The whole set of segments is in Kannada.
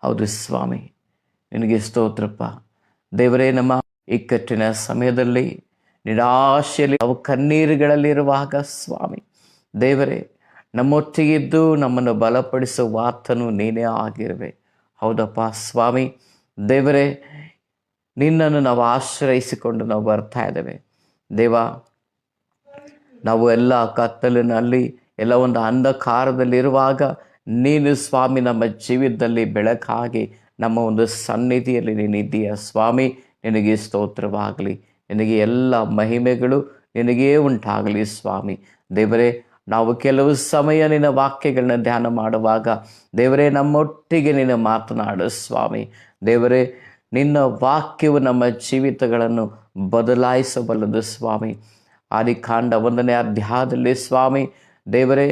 ಹೌದು ಸ್ವಾಮಿ, ನಿನಗೆ ಸ್ತೋತ್ರಪ್ಪ. ದೇವರೇ, ನಮ್ಮ ಇಕ್ಕಟ್ಟಿನ ಸಮಯದಲ್ಲಿ, ನಿರಾಶೆಯಲ್ಲಿ, ನಾವು ಕಣ್ಣೀರುಗಳಲ್ಲಿರುವಾಗ ಸ್ವಾಮಿ ದೇವರೇ, ನಮ್ಮೊಟ್ಟಿಗಿದ್ದು ನಮ್ಮನ್ನು ಬಲಪಡಿಸುವ ಆತನು ನೀನೇ ಆಗಿರುವೆ. ಹೌದಪ್ಪ ಸ್ವಾಮಿ ದೇವರೇ, ನಿನ್ನನ್ನು ನಾವು ಆಶ್ರಯಿಸಿಕೊಂಡು ನಾವು ಬರ್ತಾ ಇದ್ದೇವೆ ದೇವ. ನಾವು ಎಲ್ಲ ಕತ್ತಲಿನಲ್ಲಿ, ಎಲ್ಲ ಒಂದು ಅಂಧಕಾರದಲ್ಲಿರುವಾಗ ನೀನು ಸ್ವಾಮಿ ನಮ್ಮ ಜೀವಿತದಲ್ಲಿ ಬೆಳಕಾಗಿ ನಮ್ಮ ಒಂದು ಸನ್ನಿಧಿಯಲ್ಲಿ ನೀನಿದ್ದೀಯ ಸ್ವಾಮಿ. ನಿನಗೆ ಸ್ತೋತ್ರವಾಗಲಿ, ನಿನಗೆ ಎಲ್ಲ ಮಹಿಮೆಗಳು ನಿನಗೇ ಉಂಟಾಗಲಿ ಸ್ವಾಮಿ ದೇವರೇ. ನಾವು ಕೆಲವು ಸಮಯ ನಿನ್ನ ವಾಕ್ಯಗಳನ್ನ ಧ್ಯಾನ ಮಾಡುವಾಗ ದೇವರೇ, ನಮ್ಮೊಟ್ಟಿಗೆ ನೀನು ಮಾತನಾಡು ಸ್ವಾಮಿ ದೇವರೇ. ನಿನ್ನ ವಾಕ್ಯವು ನಮ್ಮ ಜೀವಿತಗಳನ್ನು ಬದಲಾಯಿಸಬಲ್ಲದು ಸ್ವಾಮಿ. ಆದಿಕಾಂಡ 1ನೇ ಅಧ್ಯಾಯದಲ್ಲಿ ಸ್ವಾಮಿ ದೇವರೇ,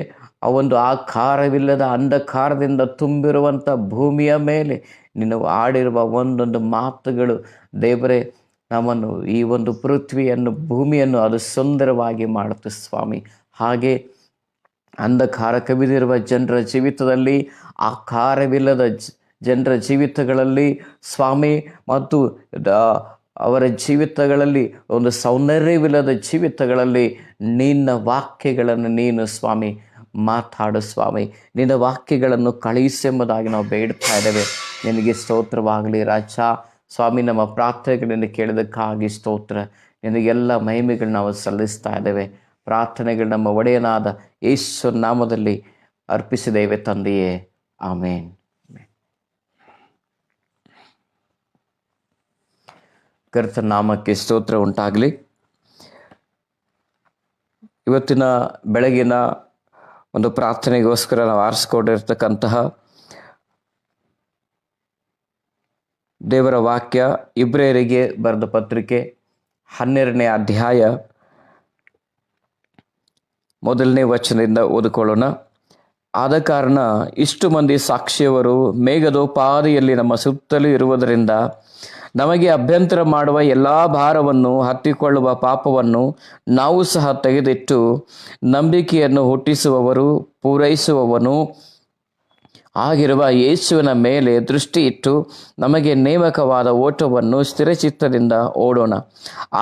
ಆ ಒಂದು ಆಕಾರವಿಲ್ಲದ ಅಂಧಕಾರದಿಂದ ತುಂಬಿರುವಂಥ ಭೂಮಿಯ ಮೇಲೆ ನೀನು ಆಡಿರುವ ಒಂದೊಂದು ಮಾತುಗಳು ದೇವರೇ, ನಮ್ಮನ್ನು, ಈ ಒಂದು ಪೃಥ್ವಿಯನ್ನು, ಭೂಮಿಯನ್ನು ಅದು ಸುಂದರವಾಗಿ ಮಾಡುತ್ತೆ ಸ್ವಾಮಿ. ಹಾಗೆ ಅಂಧಕಾರ ಕವಿದಿರುವ ಜನರ ಜೀವಿತದಲ್ಲಿ, ಆಕಾರವಿಲ್ಲದ ಜನರ ಜೀವಿತಗಳಲ್ಲಿ ಸ್ವಾಮಿ, ಮತ್ತು ಅವರ ಜೀವಿತಗಳಲ್ಲಿ, ಒಂದು ಸೌಂದರ್ಯವಿಲ್ಲದ ಜೀವಿತಗಳಲ್ಲಿ ನಿನ್ನ ವಾಕ್ಯಗಳನ್ನು ನೀನು ಸ್ವಾಮಿ ಮಾತಾಡು ಸ್ವಾಮಿ. ನಿನ್ನ ವಾಕ್ಯಗಳನ್ನು ಕಳುಹಿಸೆಂಬುದಾಗಿ ನಾವು ಬೇಡ್ತಾ ಇದ್ದೇವೆ. ನಿನಗೆ ಸ್ತೋತ್ರವಾಗಲಿ ರಾಜ ಸ್ವಾಮಿ. ನಮ್ಮ ಪ್ರಾರ್ಥನೆಗಳನ್ನು ಕೇಳೋದಕ್ಕಾಗಿ ಸ್ತೋತ್ರ. ನಿನಗೆಲ್ಲ ಮಹಿಮೆಗಳು ನಾವು ಸಲ್ಲಿಸ್ತಾ ಇದ್ದೇವೆ. ಪ್ರಾರ್ಥನೆಗಳು ನಮ್ಮ ಒಡೆಯನಾದ ಯೇಸು ನಾಮದಲ್ಲಿ ಅರ್ಪಿಸಿದ್ದೇವೆ ತಂದೆಯೇ, ಆಮೇನ್. ಕರ್ತನ ನಾಮಕ್ಕೆ ಸ್ತೋತ್ರ ಉಂಟಾಗಲಿ. ಇವತ್ತಿನ ಬೆಳಗಿನ ಒಂದು ಪ್ರಾರ್ಥನೆಗೋಸ್ಕರ ನಾವು ಆರಿಸ್ಕೊಂಡಿರ್ತಕ್ಕಂತಹ ದೇವರ ವಾಕ್ಯ ಇಬ್ರಿಯರಿಗೆ ಬರೆದ ಪತ್ರಿಕೆ 12ನೇ ಅಧ್ಯಾಯ 1ನೇ ವಚನದಿಂದ ಓದಿಕೊಳ್ಳೋಣ. ಆದ ಕಾರಣ ಇಷ್ಟು ಮಂದಿ ಸಾಕ್ಷಿಯವರು ಮೇಘದೋಪಾದಿಯಲ್ಲಿ ನಮ್ಮ ಸುತ್ತಲೂ ಇರುವುದರಿಂದ ನಮಗೆ ಅಭ್ಯಂತರ ಮಾಡುವ ಎಲ್ಲ ಭಾರವನ್ನು, ಹತ್ತಿಕೊಳ್ಳುವ ಪಾಪವನ್ನು ನಾವು ಸಹ ತೆಗೆದಿಟ್ಟು ನಂಬಿಕೆಯನ್ನು ಹುಟ್ಟಿಸುವವರು, ಪೂರೈಸುವವನು ಆಗಿರುವ ಯೇಸುವಿನ ಮೇಲೆ ದೃಷ್ಟಿ ಇಟ್ಟು ನಮಗೆ ನೇಮಕವಾದ ಓಟವನ್ನು ಸ್ಥಿರಚಿತ್ತದಿಂದ ಓಡೋಣ.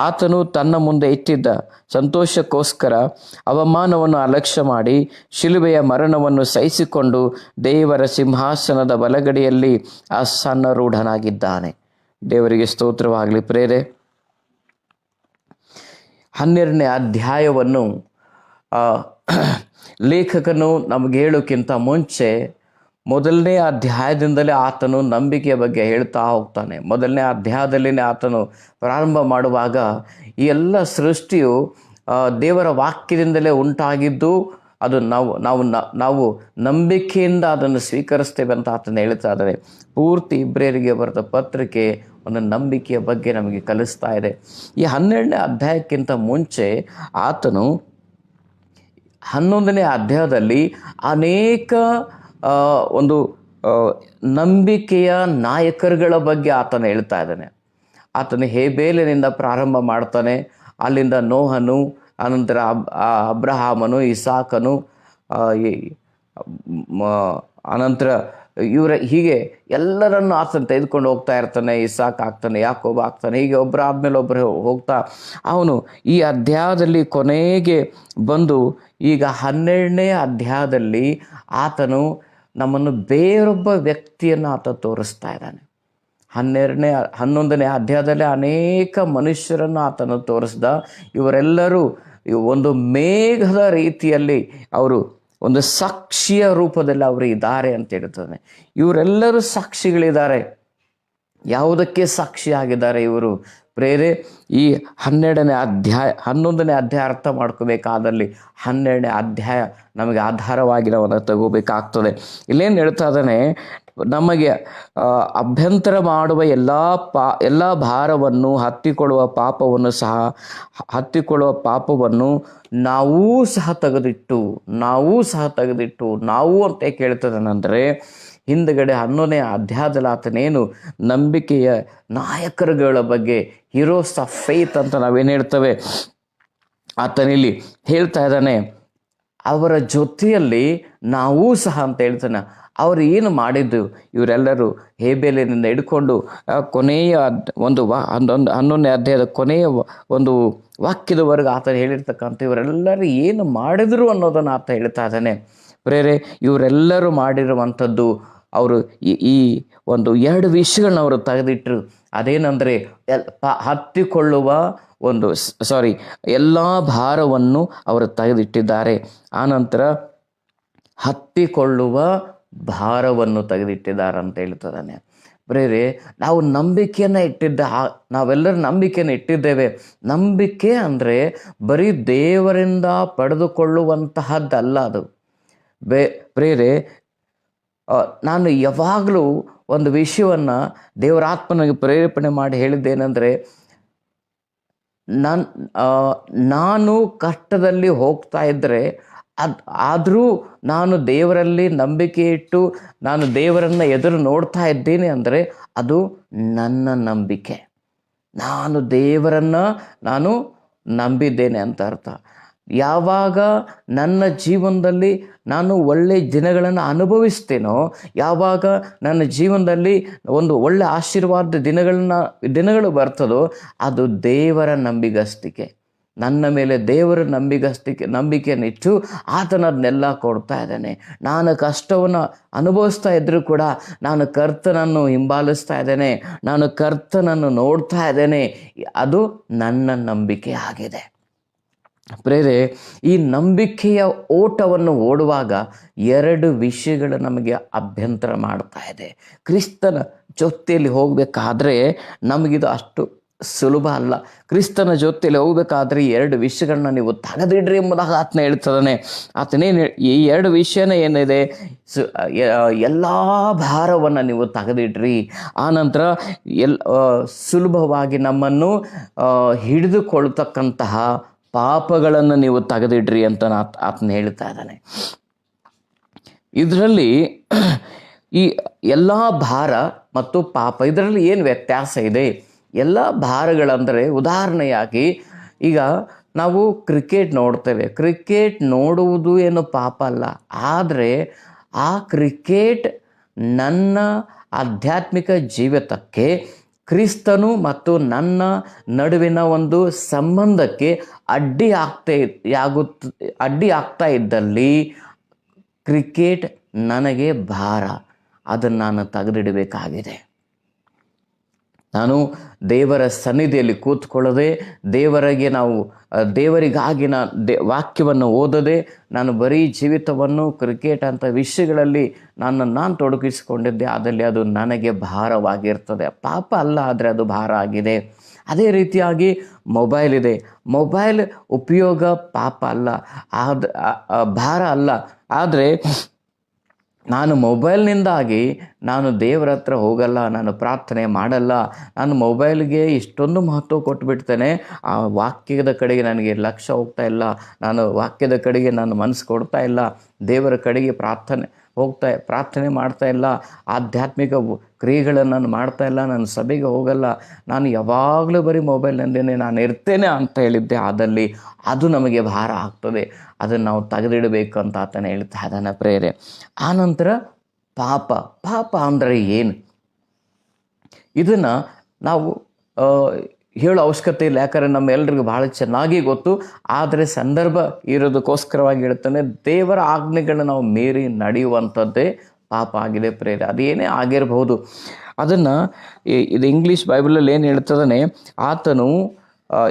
ಆತನು ತನ್ನ ಮುಂದೆ ಇಟ್ಟಿದ್ದ ಸಂತೋಷಕ್ಕೋಸ್ಕರ ಅವಮಾನವನ್ನು ಅಲಕ್ಷ್ಯ ಮಾಡಿ ಶಿಲುಬೆಯ ಮರಣವನ್ನು ಸಹಿಸಿಕೊಂಡು ದೇವರ ಸಿಂಹಾಸನದ ಬಲಗಡೆಯಲ್ಲಿ ಆಸನ್ನರೂಢನಾಗಿದ್ದಾನೆ. ದೇವರಿಗೆ ಸ್ತೋತ್ರವಾಗಲಿ. ಪ್ರೇರೆ, 12ನೇ ಅಧ್ಯಾಯವನ್ನು ಲೇಖಕನು ನಮಗೆ ಹೇಳೋಕ್ಕಿಂತ ಮುಂಚೆ 1ನೇ ಅಧ್ಯಾಯದಿಂದಲೇ ಆತನು ನಂಬಿಕೆಯ ಬಗ್ಗೆ ಹೇಳ್ತಾ ಹೋಗ್ತಾನೆ. 1ನೇ ಅಧ್ಯಾಯದಲ್ಲಿನೇ ಆತನು ಪ್ರಾರಂಭ ಮಾಡುವಾಗ ಈ ಎಲ್ಲ ಸೃಷ್ಟಿಯು ದೇವರ ವಾಕ್ಯದಿಂದಲೇ ಉಂಟಾಗಿದ್ದು, ಅದು ನಾವು ನಂಬಿಕೆಯಿಂದ ಅದನ್ನು ಸ್ವೀಕರಿಸ್ತೇವೆ ಅಂತ ಆತನು ಹೇಳ್ತಾ ಇದ್ದಾರೆ. ಪೂರ್ತಿ ಇಬ್ರಿಯರಿಗೆ ಬರೆದ ಪತ್ರಿಕೆ ಒಂದು ನಂಬಿಕೆಯ ಬಗ್ಗೆ ನಮಗೆ ಕಲಿಸ್ತಾ ಇದೆ. ಈ 12ನೇ ಅಧ್ಯಾಯಕ್ಕಿಂತ ಮುಂಚೆ ಆತನು 11ನೇ ಅಧ್ಯಾಯದಲ್ಲಿ ಅನೇಕ ಒಂದು ನಂಬಿಕೆಯ ನಾಯಕರುಗಳ ಬಗ್ಗೆ ಆತನು ಹೇಳ್ತಾ ಇದ್ದಾನೆ. ಆತನು ಹೇಬೇಲಿನಿಂದ ಪ್ರಾರಂಭ ಮಾಡ್ತಾನೆ. ಅಲ್ಲಿಂದ ನೋಹನು, ಅನಂತರ ಅಬ್ರಹಾಮನು, ಇಸಾಕನು, ಅನಂತರ ಹೀಗೆ ಎಲ್ಲರನ್ನು ಆತನು ತೆಗೆದುಕೊಂಡು ಹೋಗ್ತಾ ಇರ್ತಾನೆ. ಇಸಾಕ್ ಆಗ್ತಾನೆ, ಯಾಕೋಬ ಆಗ್ತಾನೆ, ಹೀಗೆ ಒಬ್ಬರು ಆದಮೇಲೆ ಒಬ್ಬರು ಹೋಗ್ತಾ ಅವನು ಈ ಅಧ್ಯಾಯದಲ್ಲಿ ಕೊನೆಗೆ ಬಂದು ಈಗ 12ನೇ ಅಧ್ಯಾಯದಲ್ಲಿ ಆತನು ನಮ್ಮನ್ನು ಬೇರೊಬ್ಬ ವ್ಯಕ್ತಿಯನ್ನು ಆತ ತೋರಿಸ್ತಾ ಇದ್ದಾನೆ. 11ನೇ ಅಧ್ಯಾಯದಲ್ಲಿ ಅನೇಕ ಮನುಷ್ಯರನ್ನು ಆತನು ತೋರಿಸ್ದ. ಇವರೆಲ್ಲರೂ ಒಂದು ಮೇಘದ ರೀತಿಯಲ್ಲಿ ಅವರು ಒಂದು ಸಾಕ್ಷಿಯ ರೂಪದಲ್ಲಿ ಅವರು ಇದ್ದಾರೆ ಅಂತ ಹೇಳ್ತಾನೆ. ಇವರೆಲ್ಲರೂ ಸಾಕ್ಷಿಗಳಿದ್ದಾರೆ. ಯಾವುದಕ್ಕೆ ಸಾಕ್ಷಿಯಾಗಿದ್ದಾರೆ ಇವರು? ಪ್ರೇರೆ, ಈ 11ನೇ ಅಧ್ಯಾಯ ಅರ್ಥ ಮಾಡ್ಕೋಬೇಕಾದಲ್ಲಿ 12ನೇ ಅಧ್ಯಾಯ ನಮಗೆ ಆಧಾರವಾಗಿ ನಾವು ತಗೋಬೇಕಾಗ್ತದೆ. ಇಲ್ಲೇನು ಹೇಳ್ತಾ ಇದ್ದಾನೆ, ನಮಗೆ ಅಭ್ಯಂತರ ಮಾಡುವ ಎಲ್ಲ ಭಾರವನ್ನು, ಹತ್ತಿಕೊಳ್ಳುವ ಪಾಪವನ್ನು ನಾವೂ ಸಹ ತೆಗೆದಿಟ್ಟು ನಾವು ಅಂತ ಕೇಳ್ತದನಂದರೆ ಹಿಂದಗಡೆ 11ನೇ ಅಧ್ಯಾಯದಲ್ಲಿ ಆತನೇನು ನಂಬಿಕೆಯ ನಾಯಕರುಗಳ ಬಗ್ಗೆ, ಹೀರೋಸ್ ಆಫ್ ಫೇತ್ ಅಂತ ನಾವೇನು ಹೇಳ್ತೇವೆ, ಆತನಿಲ್ಲಿ ಹೇಳ್ತಾ ಇದ್ದಾನೆ ಅವರ ಜೊತೆಯಲ್ಲಿ ನಾವೂ ಸಹ ಅಂತ ಹೇಳ್ತಾನೆ. ಅವರು ಏನು ಮಾಡಿದ್ದು, ಇವರೆಲ್ಲರೂ ಹೇಬೇಲಿನಿಂದ ಹಿಡ್ಕೊಂಡು ಕೊನೆಯ ಒಂದು 11ನೇ ಅಧ್ಯಾಯದ ಕೊನೆಯ ಒಂದು ವಾಕ್ಯದವರೆಗೆ ಆತ ಹೇಳಿರ್ತಕ್ಕಂಥ ಇವರೆಲ್ಲರೂ ಏನು ಮಾಡಿದರು ಅನ್ನೋದನ್ನು ಆತ ಹೇಳ್ತಾ ಇದ್ದಾನೆ. ಪ್ರೇರೆ, ಇವರೆಲ್ಲರೂ ಮಾಡಿರುವಂಥದ್ದು ಅವರು ಈ ಒಂದು 2 ವಿಷಯಗಳನ್ನ ಅವರು ತೆಗೆದಿಟ್ಟರು. ಅದೇನೆಂದರೆ ಹತ್ತಿಕೊಳ್ಳುವ ಎಲ್ಲ ಭಾರವನ್ನು ಅವರು ತೆಗೆದಿಟ್ಟಿದ್ದಾರೆ. ಆನಂತರ ಹತ್ತಿಕೊಳ್ಳುವ ಭಾರವನ್ನು ತೆಗೆದಿಟ್ಟಿದ್ದಾರೆ ಅಂತ ಹೇಳ್ತದಾನೆ. ಪ್ರೇರೆ, ನಾವು ನಾವೆಲ್ಲರೂ ನಂಬಿಕೆಯನ್ನು ಇಟ್ಟಿದ್ದೇವೆ. ನಂಬಿಕೆ ಅಂದರೆ ಬರೀ ದೇವರಿಂದ ಪಡೆದುಕೊಳ್ಳುವಂತಹದ್ದಲ್ಲ ಅದು. ಪ್ರೇರೆ, ನಾನು ಯಾವಾಗಲೂ ಒಂದು ವಿಷಯವನ್ನು ದೇವರಾತ್ಮನಿಗೆ ಪ್ರೇರೇಪಣೆ ಮಾಡಿ ಹೇಳಿದ್ದೇನೆಂದರೆ, ನಾನು ಕಷ್ಟದಲ್ಲಿ ಹೋಗ್ತಾ ಇದ್ದರೆ ಆದರೂ ನಾನು ದೇವರಲ್ಲಿ ನಂಬಿಕೆ ಇಟ್ಟು ನಾನು ದೇವರನ್ನು ಎದುರು ನೋಡ್ತಾ ಇದ್ದೇನೆ ಅಂದರೆ ಅದು ನನ್ನ ನಂಬಿಕೆ. ನಾನು ದೇವರನ್ನು ನಂಬಿದ್ದೇನೆ ಅಂತ ಅರ್ಥ. ಯಾವಾಗ ನನ್ನ ಜೀವನದಲ್ಲಿ ನಾನು ಒಳ್ಳೆಯ ದಿನಗಳನ್ನು ಅನುಭವಿಸ್ತೇನೋ, ಯಾವಾಗ ನನ್ನ ಜೀವನದಲ್ಲಿ ಒಂದು ಒಳ್ಳೆಯ ಆಶೀರ್ವಾದ ದಿನಗಳು ಬರ್ತದೋ, ಅದು ದೇವರ ನಂಬಿಗಸ್ತಿಕೆ. ನನ್ನ ಮೇಲೆ ದೇವರ ನಂಬಿಕೆಯನ್ನಿಟ್ಟು ಆತನದನ್ನೆಲ್ಲ ಕೊಡ್ತಾ ಇದ್ದಾನೆ. ನಾನು ಕಷ್ಟವನ್ನು ಅನುಭವಿಸ್ತಾ ಇದ್ದರೂ ಕೂಡ ನಾನು ಕರ್ತನನ್ನು ಹಿಂಬಾಲಿಸ್ತಾ ಇದ್ದೇನೆ, ನಾನು ಕರ್ತನನ್ನು ನೋಡ್ತಾ ಇದ್ದೇನೆ. ಅದು ನನ್ನ ನಂಬಿಕೆ ಆಗಿದೆ. ಪ್ರೇರೆ, ಈ ನಂಬಿಕೆಯ ಓಟವನ್ನು ಓಡುವಾಗ 2 ವಿಷಯಗಳು ನಮಗೆ ಅಭ್ಯಂತರ ಮಾಡ್ತಾ ಇದೆ. ಕ್ರಿಸ್ತನ ಜೊತೆಯಲ್ಲಿ ಹೋಗಬೇಕಾದ್ರೆ ನಮಗಿದು ಅಷ್ಟು ಸುಲಭ ಅಲ್ಲ. ಕ್ರಿಸ್ತನ ಜೊತೆಯಲ್ಲಿ ಹೋಗ್ಬೇಕಾದ್ರೆ 2 ವಿಷಯಗಳನ್ನ ನೀವು ತೆಗೆದಿಡ್ರಿ ಎಂಬುದಾಗಿ ಆತನ ಹೇಳ್ತದಾನೆ. ಈ 2 ವಿಷಯನ ಏನಿದೆ, ಎಲ್ಲ ಭಾರವನ್ನು ನೀವು ತೆಗೆದಿಡ್ರಿ. ಆನಂತರ ಸುಲಭವಾಗಿ ನಮ್ಮನ್ನು ಹಿಡಿದುಕೊಳ್ತಕ್ಕಂತಹ ಪಾಪಗಳನ್ನು ನೀವು ತೆಗೆದಿಡ್ರಿ ಅಂತ ಆತನ ಹೇಳ್ತಾ ಇದ್ದಾನೆ. ಇದರಲ್ಲಿ ಈ ಎಲ್ಲ ಭಾರ ಮತ್ತು ಪಾಪ, ಇದರಲ್ಲಿ ಏನು ವ್ಯತ್ಯಾಸ ಇದೆ? ಎಲ್ಲ ಭಾರಗಳಂದರೆ, ಉದಾಹರಣೆಯಾಗಿ ಈಗ ನಾವು ಕ್ರಿಕೆಟ್ ನೋಡ್ತೇವೆ. ಕ್ರಿಕೆಟ್ ನೋಡುವುದು ಏನು ಪಾಪ ಅಲ್ಲ, ಆದರೆ ಆ ಕ್ರಿಕೆಟ್ ನನ್ನ ಆಧ್ಯಾತ್ಮಿಕ ಜೀವಿತಕ್ಕೆ, ಕ್ರಿಸ್ತನು ಮತ್ತು ನನ್ನ ನಡುವಿನ ಒಂದು ಸಂಬಂಧಕ್ಕೆ ಅಡ್ಡಿ ಆಗ್ತಾ ಇದ್ದಲ್ಲಿ ಕ್ರಿಕೆಟ್ ನನಗೆ ಭಾರ. ಅದನ್ನು ನಾನು ತೆಗೆದಿಡಬೇಕಾಗಿದೆ. ನಾನು ದೇವರ ಸನ್ನಿಧಿಯಲ್ಲಿ ಕೂತ್ಕೊಳ್ಳದೆ, ದೇವರಿಗಾಗಿ ವಾಕ್ಯವನ್ನು ಓದದೆ, ನಾನು ಬರೀ ಜೀವಿತವನ್ನು ಕ್ರಿಕೆಟ್ ಅಂತ ವಿಷಯಗಳಲ್ಲಿ ನಾನು ತೊಡಗಿಸಿಕೊಂಡಿದ್ದೆ, ಆದಲ್ಲಿ ಅದು ನನಗೆ ಭಾರವಾಗಿರ್ತದೆ. ಪಾಪ ಅಲ್ಲ, ಆದರೆ ಅದು ಭಾರ ಆಗಿದೆ. ಅದೇ ರೀತಿಯಾಗಿ ಮೊಬೈಲ್ ಇದೆ. ಮೊಬೈಲ್ ಉಪಯೋಗ ಪಾಪ ಅಲ್ಲ, ಭಾರ ಅಲ್ಲ. ಆದರೆ ನಾನು ಮೊಬೈಲ್ನಿಂದಾಗಿ ನಾನು ದೇವರ ಹತ್ರ ಹೋಗಲ್ಲ, ನಾನು ಪ್ರಾರ್ಥನೆ ಮಾಡಲ್ಲ, ನಾನು ಮೊಬೈಲ್ಗೆ ಇಷ್ಟೊಂದು ಮಹತ್ವ ಕೊಟ್ಟುಬಿಡ್ತೇನೆ, ಆ ವಾಕ್ಯದ ಕಡೆಗೆ ನನಗೆ ಲಕ್ಷ್ಯ ಹೋಗ್ತಾ ಇಲ್ಲ, ನಾನು ವಾಕ್ಯದ ಕಡೆಗೆ ನಾನು ಮನಸ್ಸು ಕೊಡ್ತಾ ಇಲ್ಲ, ದೇವರ ಕಡೆಗೆ ಪ್ರಾರ್ಥನೆ ಮಾಡ್ತಾ ಇಲ್ಲ, ಆಧ್ಯಾತ್ಮಿಕ ಕ್ರಿಯೆಗಳನ್ನು ನಾನು ಮಾಡ್ತಾ ಇಲ್ಲ, ನಾನು ಸಭೆಗೆ ಹೋಗಲ್ಲ, ನಾನು ಯಾವಾಗಲೂ ಬರೀ ಮೊಬೈಲ್ನಂದೇನೆ ನಾನು ಇರ್ತೇನೆ ಅಂತ ಹೇಳಿದ್ದೆ, ಆದಲ್ಲಿ ಅದು ನಮಗೆ ಭಾರ ಆಗ್ತದೆ. ಅದನ್ನು ನಾವು ತೆಗೆದಿಡಬೇಕು ಅಂತ ಆತನೇ ಹೇಳ್ತಾ ಇದ್ದಾನೆ. ಪ್ರೇರೆ, ಆನಂತರ ಪಾಪ ಅಂದರೆ ಏನು? ಇದನ್ನು ನಾವು ಹೇಳೋ ಅವಶ್ಯಕತೆ ಇಲ್ಲ, ಯಾಕಂದರೆ ನಮ್ಮೆಲ್ಲರಿಗೂ ಭಾಳ ಚೆನ್ನಾಗಿ ಗೊತ್ತು. ಆದರೆ ಸಂದರ್ಭ ಇರೋದಕ್ಕೋಸ್ಕರವಾಗಿ ಹೇಳ್ತಾನೆ, ದೇವರ ಆಜ್ಞೆಗಳನ್ನ ನಾವು ಮೀರಿ ನಡೆಯುವಂಥದ್ದೇ ಪಾಪ ಆಗಿದೆ. ಪ್ರೇರೆ, ಅದೇನೇ ಆಗಿರಬಹುದು. ಅದನ್ನು ಇದು ಇಂಗ್ಲೀಷ್ ಬೈಬಲಲ್ಲಿ ಏನು ಹೇಳ್ತದಾನೆ, ಆತನು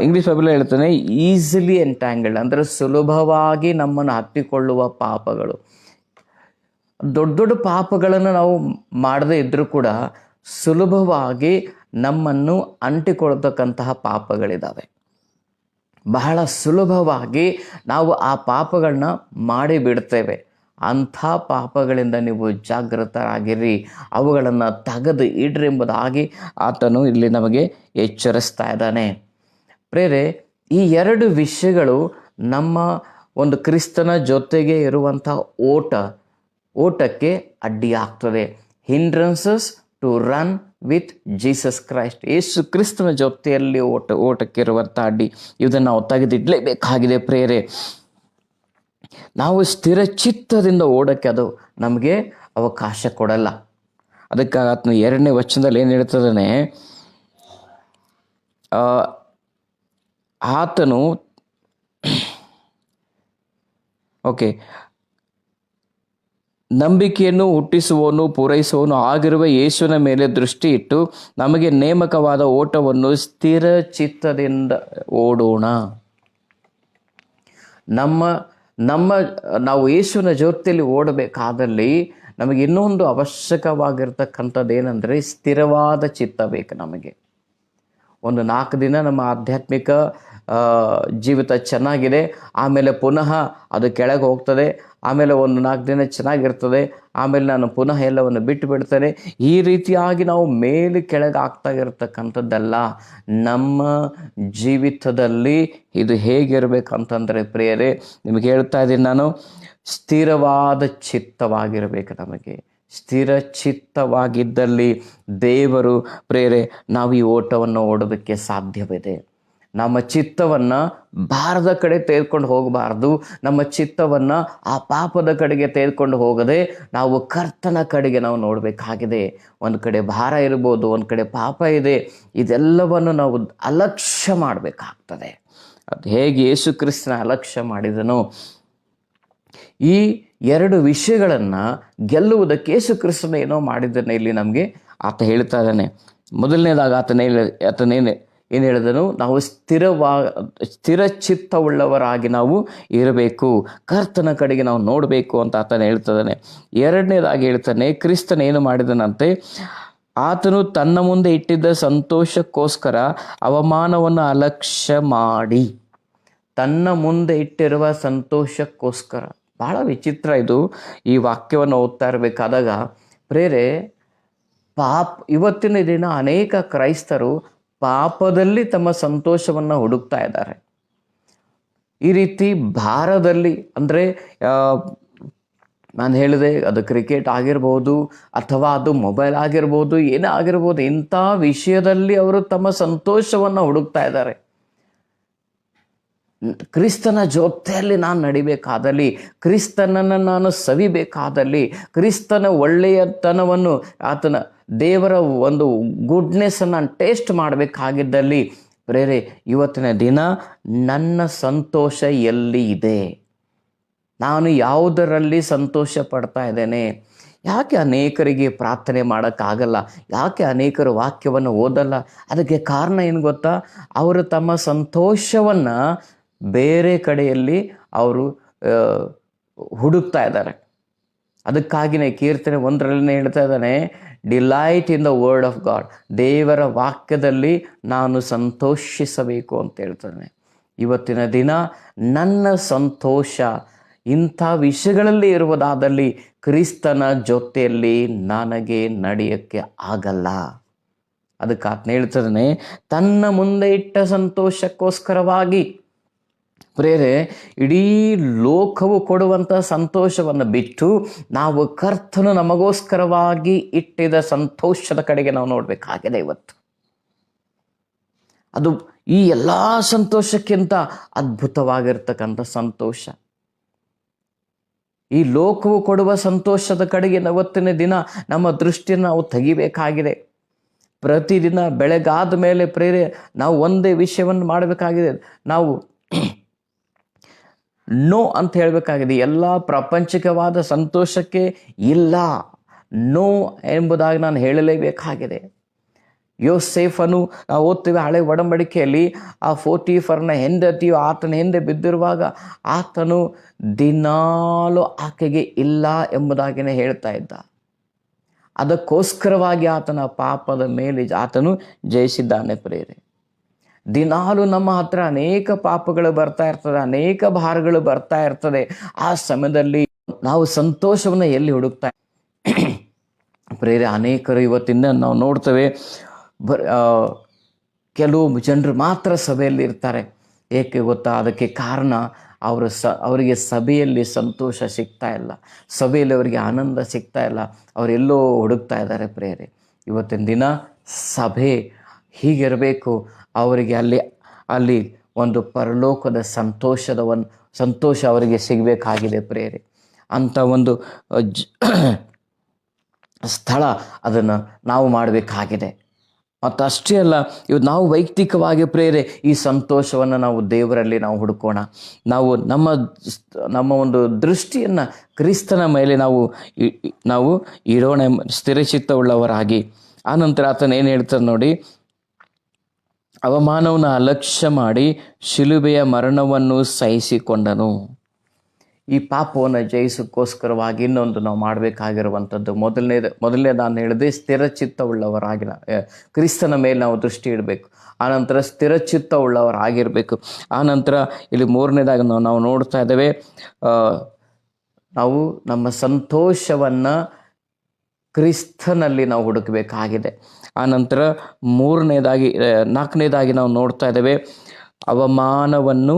ಇಂಗ್ಲೀಷ್ ಬೈಬಲ್ ಹೇಳ್ತಾನೆ, ಈಸಿಲಿ ಎಂಟ್ಯಾಂಗಲ್ಡ್, ಅಂದರೆ ಸುಲಭವಾಗಿ ನಮ್ಮನ್ನು ಹತ್ತಿಕೊಳ್ಳುವ ಪಾಪಗಳು. ದೊಡ್ಡ ಪಾಪಗಳನ್ನು ನಾವು ಮಾಡದೇ ಇದ್ದರೂ ಕೂಡ ಸುಲಭವಾಗಿ ನಮ್ಮನ್ನು ಅಂಟಿಕೊಳ್ತಕ್ಕಂತಹ ಪಾಪಗಳಿದ್ದಾವೆ. ಬಹಳ ಸುಲಭವಾಗಿ ನಾವು ಆ ಪಾಪಗಳನ್ನ ಮಾಡಿ ಬಿಡ್ತೇವೆ. ಅಂಥ ಪಾಪಗಳಿಂದ ನೀವು ಜಾಗೃತರಾಗಿರಿ, ಅವುಗಳನ್ನು ತೆಗೆದು ಇಡ್ರಿ ಎಂಬುದಾಗಿ ಆತನು ಇಲ್ಲಿ ನಮಗೆ ಎಚ್ಚರಿಸ್ತಾ ಇದ್ದಾನೆ. ಪ್ರೇರೆ, ಈ 2 ವಿಷಯಗಳು ನಮ್ಮ ಒಂದು ಕ್ರಿಸ್ತನ ಜೊತೆಗೆ ಇರುವಂಥ ಓಟಕ್ಕೆ ಅಡ್ಡಿಯಾಗ್ತದೆ. Hindrances to run with Jesus Christ, ಯೇಸು ಕ್ರಿಸ್ತನ ಜೊತೆಯಲ್ಲಿ ಓಟಕ್ಕಿರುವಂಥ ಅಡ್ಡಿ, ಇದನ್ನು ನಾವು ತೆಗೆದಿಡಲೇಬೇಕಾಗಿದೆ. ಪ್ರೇರೆ, ನಾವು ಸ್ಥಿರ ಚಿತ್ತದಿಂದ ಓಡೋಕ್ಕೆ ಅದು ನಮಗೆ ಅವಕಾಶ ಕೊಡಲ್ಲ. ಅದಕ್ಕಾಗಿ ಆತನ 2ನೇ ವಚನದಲ್ಲಿ ಏನು ಹೇಳ್ತದಾನೆ, ಆತನು ನಂಬಿಕೆಯನ್ನು ಹುಟ್ಟಿಸುವವನು ಪೂರೈಸುವವನು ಆಗಿರುವ ಯೇಸುವಿನ ಮೇಲೆ ದೃಷ್ಟಿ ಇಟ್ಟು ನಮಗೆ ನೇಮಕವಾದ ಓಟವನ್ನು ಸ್ಥಿರ ಚಿತ್ತದಿಂದ ಓಡೋಣ. ನಾವು ಯೇಸುವಿನ ಜೊತೆಯಲ್ಲಿ ಓಡಬೇಕಾದಲ್ಲಿ ನಮಗೆ ಇನ್ನೊಂದು ಅವಶ್ಯಕವಾಗಿರ್ತಕ್ಕಂಥದ್ದು ಏನಂದರೆ ಸ್ಥಿರವಾದ ಚಿತ್ತ ಬೇಕು. ನಮಗೆ ಒಂದು 4 ದಿನ ನಮ್ಮ ಆಧ್ಯಾತ್ಮಿಕ ಜೀವಿತ ಚೆನ್ನಾಗಿದೆ, ಆಮೇಲೆ ಪುನಃ ಅದು ಕೆಳಗೆ ಹೋಗ್ತದೆ, ಆಮೇಲೆ ಒಂದು 4 ದಿನ ಚೆನ್ನಾಗಿರ್ತದೆ, ಆಮೇಲೆ ನಾನು ಪುನಃ ಎಲ್ಲವನ್ನು ಬಿಟ್ಟು ಬಿಡ್ತೇನೆ. ಈ ರೀತಿಯಾಗಿ ನಾವು ಮೇಲೆ ಕೆಳಗೆ ಆಗ್ತಾ ಇರತಕ್ಕಂಥದ್ದಲ್ಲ. ನಮ್ಮ ಜೀವಿತದಲ್ಲಿ ಇದು ಹೇಗಿರಬೇಕಂತಂದರೆ ಪ್ರಿಯರೇ, ನಿಮಗೆ ಹೇಳ್ತಾ ಇದ್ದೀನಿ ನಾನು, ಸ್ಥಿರವಾದ ಚಿತ್ತವಾಗಿರಬೇಕು. ನಮಗೆ ಸ್ಥಿರ ಚಿತ್ತವಾಗಿದ್ದಲ್ಲಿ ದೇವರು ಪ್ರೇರೆ ನಾವು ಈ ಓಟವನ್ನು ಓಡೋದಕ್ಕೆ ಸಾಧ್ಯವಿದೆ. ನಮ್ಮ ಚಿತ್ತವನ್ನು ಭಾರದ ಕಡೆ ತೆಗೆದುಕೊಂಡು ಹೋಗಬಾರ್ದು. ನಮ್ಮ ಚಿತ್ತವನ್ನು ಆ ಪಾಪದ ಕಡೆಗೆ ತೆಗೆದುಕೊಂಡು ಹೋಗದೆ ನಾವು ಕರ್ತನ ಕಡೆಗೆ ನಾವು ನೋಡಬೇಕಾಗಿದೆ. ಒಂದು ಕಡೆ ಭಾರ ಇರ್ಬೋದು, ಒಂದು ಕಡೆ ಪಾಪ ಇದೆ, ಇದೆಲ್ಲವನ್ನು ನಾವು ಅಲಕ್ಷ್ಯ ಮಾಡಬೇಕಾಗ್ತದೆ. ಅದು ಹೇಗೆ ಯೇಸು ಕ್ರಿಸ್ತನ ಅಲಕ್ಷ್ಯ ಮಾಡಿದನೋ, ಈ 2 ವಿಷಯಗಳನ್ನು ಗೆಲ್ಲುವುದಕ್ಕೆ ಯೇಸು ಕ್ರಿಸ್ತನ ಏನೋ ಮಾಡಿದ್ದಾನೆ ಇಲ್ಲಿ ನಮಗೆ ಆತ ಹೇಳ್ತಾ ಇದ್ದಾನೆ. ಮೊದಲನೇದಾಗಿ ಆತನೇನು ಹೇಳಿದನು, ನಾವು ಸ್ಥಿರ ಚಿತ್ತವುಳ್ಳವರಾಗಿ ನಾವು ಇರಬೇಕು, ಕರ್ತನ ಕಡೆಗೆ ನಾವು ನೋಡಬೇಕು ಅಂತ ಆತನ ಹೇಳ್ತಿದ್ದಾನೆ. 2ನೇದಾಗಿ ಹೇಳ್ತಾನೆ, ಕ್ರಿಸ್ತನ ಏನು ಮಾಡಿದನಂತೆ, ಆತನು ತನ್ನ ಮುಂದೆ ಇಟ್ಟಿದ್ದ ಸಂತೋಷಕ್ಕೋಸ್ಕರ ಅವಮಾನವನ್ನು ಅಲಕ್ಷ್ಯ ಮಾಡಿ. ತನ್ನ ಮುಂದೆ ಇಟ್ಟಿರುವ ಸಂತೋಷಕ್ಕೋಸ್ಕರ. ಬಹಳ ವಿಚಿತ್ರ ಇದು. ಈ ವಾಕ್ಯವನ್ನು ಓದ್ತಾ ಇರಬೇಕಾದಾಗ ಪ್ರೇರೆ, ಇವತ್ತಿನ ದಿನ ಅನೇಕ ಕ್ರೈಸ್ತರು ಪಾಪದಲ್ಲಿ ತಮ್ಮ ಸಂತೋಷವನ್ನು ಹುಡುಕ್ತಾ ಇದ್ದಾರೆ. ಈ ರೀತಿ ಭಾರದಲ್ಲಿ, ಅಂದರೆ ನಾನು ಹೇಳಿದೆ, ಅದು ಕ್ರಿಕೆಟ್ ಆಗಿರ್ಬೋದು ಅಥವಾ ಅದು ಮೊಬೈಲ್ ಆಗಿರ್ಬೋದು, ಏನೇ ಆಗಿರ್ಬೋದು, ಇಂಥ ವಿಷಯದಲ್ಲಿ ಅವರು ತಮ್ಮ ಸಂತೋಷವನ್ನು ಹುಡುಕ್ತಾ ಇದ್ದಾರೆ. ಕ್ರಿಸ್ತನ ಜೊತೆಯಲ್ಲಿ ನಾನು ನಡಿಬೇಕಾದಲ್ಲಿ, ಕ್ರಿಸ್ತನನ್ನು ನಾನು ಸವಿಬೇಕಾದಲ್ಲಿ, ಕ್ರಿಸ್ತನ ಒಳ್ಳೆಯತನವನ್ನು, ಆತನ ದೇವರ ಒಂದು ಗುಡ್ನೆಸ್ಸನ್ನು ಟೇಸ್ಟ್ ಮಾಡಬೇಕಾಗಿದ್ದಲ್ಲಿ ಪ್ರೇರೆ, ಇವತ್ತಿನ ದಿನ ನನ್ನ ಸಂತೋಷ ಎಲ್ಲಿ ಇದೆ, ನಾನು ಯಾವುದರಲ್ಲಿ ಸಂತೋಷ ಪಡ್ತಾ ಇದ್ದೇನೆ. ಯಾಕೆ ಅನೇಕರಿಗೆ ಪ್ರಾರ್ಥನೆ ಮಾಡೋಕ್ಕಾಗಲ್ಲ? ಯಾಕೆ ಅನೇಕರು ವಾಕ್ಯವನ್ನು ಓದಲ್ಲ? ಅದಕ್ಕೆ ಕಾರಣ ಏನು ಗೊತ್ತಾ? ಅವರು ತಮ್ಮ ಸಂತೋಷವನ್ನು ಬೇರೆ ಕಡೆಯಲ್ಲಿ ಅವರು ಹುಡುಕ್ತಾ ಇದ್ದಾರೆ. ಅದಕ್ಕಾಗಿಯೇ ಕೀರ್ತನೆ 1 ಹೇಳ್ತಾ ಇದ್ದಾನೆ, delight in the word of god. ದೇವರ ವಾಕ್ಯದಲ್ಲಿ ನಾನು ಸಂತೋಷಿಸಬೇಕು ಅಂತ ಹೇಳ್ತಾನೆ. ಇವತ್ತಿನ ದಿನ ನನ್ನ ಸಂತೋಷ ಇಂಥ ವಿಷಯಗಳಲ್ಲಿ ಇರುವುದಾದಲ್ಲಿ ಕ್ರಿಸ್ತನ ಜೊತೆಯಲ್ಲಿ ನನಗೆ ನಡೆಯೋಕ್ಕೆ ಆಗಲ್ಲ. ಅದಕ್ಕೆ ಆತನ ಹೇಳ್ತಾನೆ, ತನ್ನ ಮುಂದೆ ಇಟ್ಟ ಸಂತೋಷಕ್ಕೋಸ್ಕರವಾಗಿ. ಪ್ರೇರೆ, ಇಡೀ ಲೋಕವು ಕೊಡುವಂಥ ಸಂತೋಷವನ್ನು ಬಿಟ್ಟು ನಾವು ಕರ್ತನು ನಮಗೋಸ್ಕರವಾಗಿ ಇಟ್ಟಿದ ಸಂತೋಷದ ಕಡೆಗೆ ನಾವು ನೋಡಬೇಕಾಗಿದೆ ಇವತ್ತು. ಅದು ಈ ಎಲ್ಲ ಸಂತೋಷಕ್ಕಿಂತ ಅದ್ಭುತವಾಗಿರ್ತಕ್ಕಂಥ ಸಂತೋಷ. ಈ ಲೋಕವು ಕೊಡುವ ಸಂತೋಷದ ಕಡೆಗೆ ಇವತ್ತಿನ ದಿನ ನಮ್ಮ ದೃಷ್ಟಿಯನ್ನು ನಾವು ತೆಗಿಬೇಕಾಗಿದೆ. ಪ್ರತಿದಿನ ಬೆಳಗಾದ ಮೇಲೆ ಪ್ರೇರೆ ನಾವು ಒಂದೇ ವಿಷಯವನ್ನು ಮಾಡಬೇಕಾಗಿದೆ. ನಾವು ನೋ ಅಂತ ಹೇಳಬೇಕಾಗಿದೆ. ಎಲ್ಲ ಪ್ರಾಪಂಚಿಕವಾದ ಸಂತೋಷಕ್ಕೆ ಇಲ್ಲ, ನೋ ಎಂಬುದಾಗಿ ನಾನು ಹೇಳಲೇಬೇಕಾಗಿದೆ. ಯೋಸೇಫನು ನಾವು ಓದ್ತೀವಿ ಹಳೆ ಒಡಂಬಡಿಕೆಯಲ್ಲಿ, ಆ ಪೋಟಿಫರನ ಹೆಂಡತಿಯು ಆತನ ಹಿಂದೆ ಬಿದ್ದಿರುವಾಗ ಆತನು ದಿನಾಲು ಆಕೆಗೆ ಇಲ್ಲ ಎಂಬುದಾಗಿಯೇ ಹೇಳ್ತಾ ಇದ್ದ. ಅದಕ್ಕೋಸ್ಕರವಾಗಿ ಆತನ ಪಾಪದ ಮೇಲೆ ಆತನು ಜಯಿಸಿದ್ದಾನೆ. ಪ್ರೇರೆ, ದಿನಾಲು ನಮ್ಮ ಹತ್ರ ಅನೇಕ ಪಾಪಗಳು ಬರ್ತಾ ಇರ್ತದೆ, ಅನೇಕ ಭಾರಗಳು ಬರ್ತಾ ಇರ್ತದೆ. ಆ ಸಮಯದಲ್ಲಿ ನಾವು ಸಂತೋಷವನ್ನು ಎಲ್ಲಿ ಹುಡುಕ್ತಾ ಪ್ರೇರೆ? ಅನೇಕರು ಇವತ್ತಿಂದ ನಾವು ನೋಡ್ತೇವೆ, ಕೆಲವು ಜನರು ಮಾತ್ರ ಸಭೆಯಲ್ಲಿ ಇರ್ತಾರೆ. ಏಕೆ ಗೊತ್ತಾ? ಅದಕ್ಕೆ ಕಾರಣ ಅವರಿಗೆ ಸಭೆಯಲ್ಲಿ ಸಂತೋಷ ಸಿಗ್ತಾ ಇಲ್ಲ, ಸಭೆಯಲ್ಲಿ ಅವರಿಗೆ ಆನಂದ ಸಿಗ್ತಾ ಇಲ್ಲ, ಅವರೆಲ್ಲೋ ಹುಡುಕ್ತಾ ಇದ್ದಾರೆ. ಪ್ರೇರೆ, ಇವತ್ತಿನ ದಿನ ಸಭೆ ಹೀಗಿರಬೇಕು. ಅವರಿಗೆ ಅಲ್ಲಿ ಒಂದು ಪರಲೋಕದ ಸಂತೋಷ ಅವರಿಗೆ ಸಿಗಬೇಕಾಗಿದೆ. ಪ್ರೇರೆ, ಅಂಥ ಒಂದು ಸ್ಥಳ ಅದನ್ನು ನಾವು ಮಾಡಬೇಕಾಗಿದೆ. ಮತ್ತು ಅಷ್ಟೇ ಅಲ್ಲ, ಇವತ್ತು ನಾವು ವೈಯಕ್ತಿಕವಾಗಿ ಪ್ರೇರೆ ಈ ಸಂತೋಷವನ್ನು ನಾವು ದೇವರಲ್ಲಿ ನಾವು ಹುಡುಕೋಣ. ನಾವು ನಮ್ಮ ಒಂದು ದೃಷ್ಟಿಯನ್ನು ಕ್ರಿಸ್ತನ ಮೇಲೆ ನಾವು ಇಡೋಣ, ಸ್ಥಿರಚಿತ್ತವುಳ್ಳವರಾಗಿ. ಆನಂತರ ಆತನ ಏನು ಹೇಳ್ತಾರೆ ನೋಡಿ, ಅವಮಾನವನ್ನು ಅಲಕ್ಷ್ಯ ಮಾಡಿ ಶಿಲುಬೆಯ ಮರಣವನ್ನು ಸಹಿಸಿಕೊಂಡನು. ಈ ಪಾಪವನ್ನು ಜಯಿಸೋಕ್ಕೋಸ್ಕರವಾಗಿ ಇನ್ನೊಂದು ನಾವು ಮಾಡಬೇಕಾಗಿರುವಂಥದ್ದು ಮೊದಲನೇ ನಾನು ಹೇಳಿದೆ, ಸ್ಥಿರಚಿತ್ತವುಳ್ಳವರಾಗಿ ಕ್ರಿಸ್ತನ ಮೇಲೆ ನಾವು ದೃಷ್ಟಿ ಇಡಬೇಕು. ಆನಂತರ ಸ್ಥಿರಚಿತ್ತವುಳ್ಳವರಾಗಿರಬೇಕು. ಆನಂತರ ಇಲ್ಲಿ ಮೂರನೇದಾಗಿ ನಾವು ನೋಡ್ತಾ ಇದ್ದೇವೆ, ನಾವು ನಮ್ಮ ಸಂತೋಷವನ್ನು ಕ್ರಿಸ್ತನಲ್ಲಿ ನಾವು ಹುಡುಕಬೇಕಾಗಿದೆ. ಆನಂತರ ನಾಲ್ಕನೇದಾಗಿ ನಾವು ನೋಡ್ತಾ ಇದ್ದೇವೆ, ಅವಮಾನವನ್ನು